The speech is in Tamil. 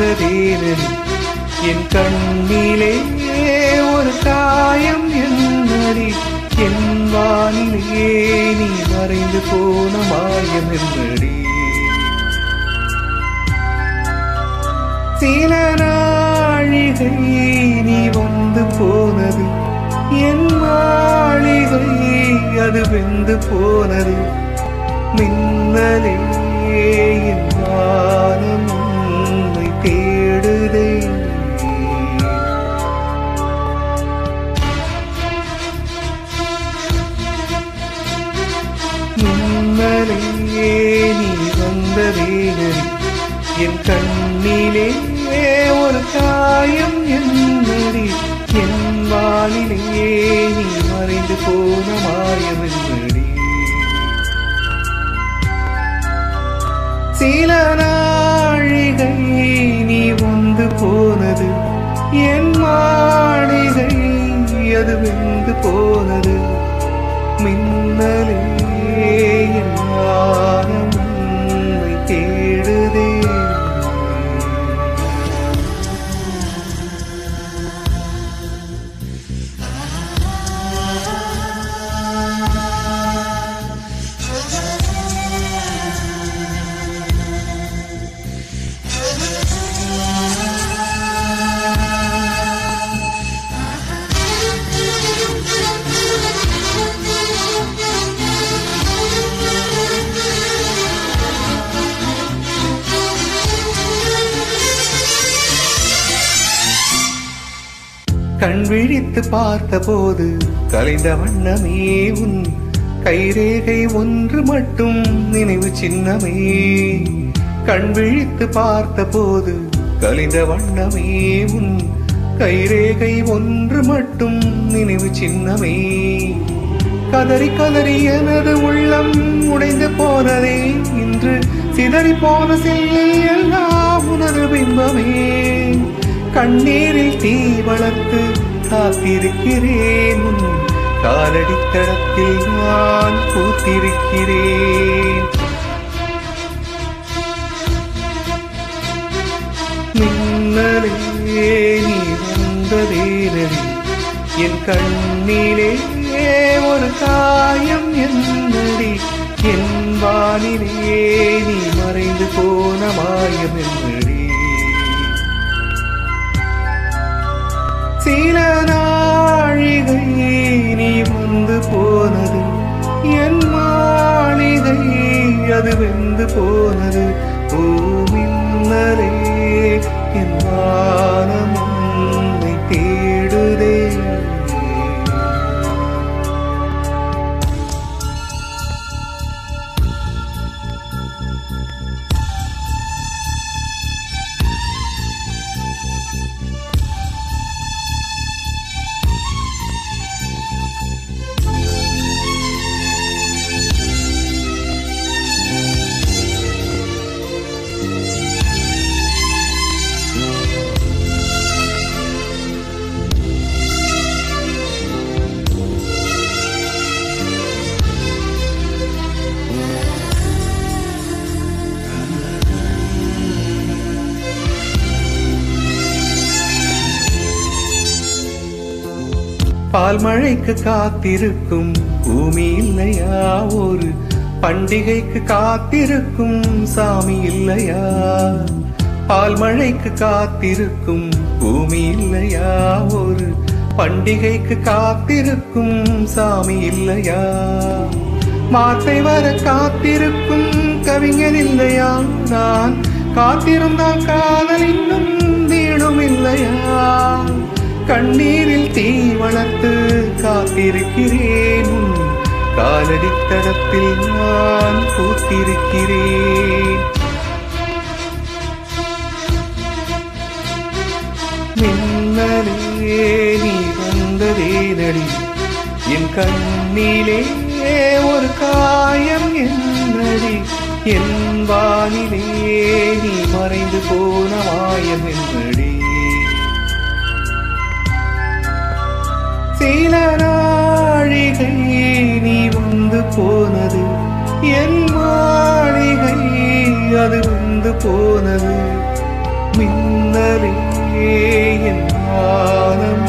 வந்ததேனடி என் கண்ணிலே ஒரு காயம் என்னடி என் வானிலே நீ மறைந்து போன மாயம் என்னடி சில நாழிகை நீ வந்து போனது என் மாளிகை அது வெந்து போனது மின்னலே என் வானம் உன்னை தேடுதே மின்னலே நீ வந்ததேனடி என் கண்ணிலே ஒரு காயம் என்னடி என் வானிலே நீ மறைந்து போன மாயம் என்னடி சில நாழிகை நீ வந்து போனது என் மாளிகை அது வெந்து போனது மின்னலே என் வானம் உன்னை தேடுதே கண் விழித்து பார்த்த போது கலைந்த வண்ணமே உன் கைரேகை ஒன்று மட்டும் நினைவு சின்னமே கண் விழித்து பார்த்த போது கலைந்த வண்ணமே உன் கைரேகை ஒன்று மட்டும் நினைவு சின்னமே கதறி கதறி எனது உள்ளம் உடைந்து போனதே இன்று சிதறி போன செல்லில் எல்லாம் உனது பிம்பமே கண்ணீரில் தீ வளர்த்து காத்திருக்கிறேன் உன் காலடித்தடத்தில் நான் பூத்திருக்கிறேன் மின்னலே நீ வந்ததேனடி என் கண்ணிலே ஒரு காயம் என்னடி என் வானிலே நீ மறைந்து போன மாயம் என்னடி சில நாழிகை நீ வந்து போனது என் மாளிகை அது வெந்து போனது ஓ மின்னலே என் வானம் உன்னை தேடுதே பால் மழைக்கு காத்திருக்கும் பூமி இல்லையா ஒரு பண்டிகைக்கு காத்திருக்கும் சாமி இல்லையா பால் மழைக்கு காத்திருக்கும் பூமி இல்லையா ஒரு பண்டிகைக்கு காத்திருக்கும் சாமி இல்லையா மாத்தை வர காத்திருக்கும் கவிஞன் இல்லையா நான் காத்திருந்தால் காதல் இன்னும் நீளும் இல்லையா கண்ணீரில் தீ வளர்த்து காத்திருக்கிறேன் உன் காலடித்தடத்தில் நான் பூத்திருக்கிறேன் மின்னலே நீ வந்ததேனடி என் கண்ணிலே ஒரு காயம் என்னடி என் வானிலே நீ மறைந்து போன மாயம் என்னடி சில நாழிகை நீ வந்து போனது என் மாளிகை அது வந்து போனது மின்னலே என் வானம்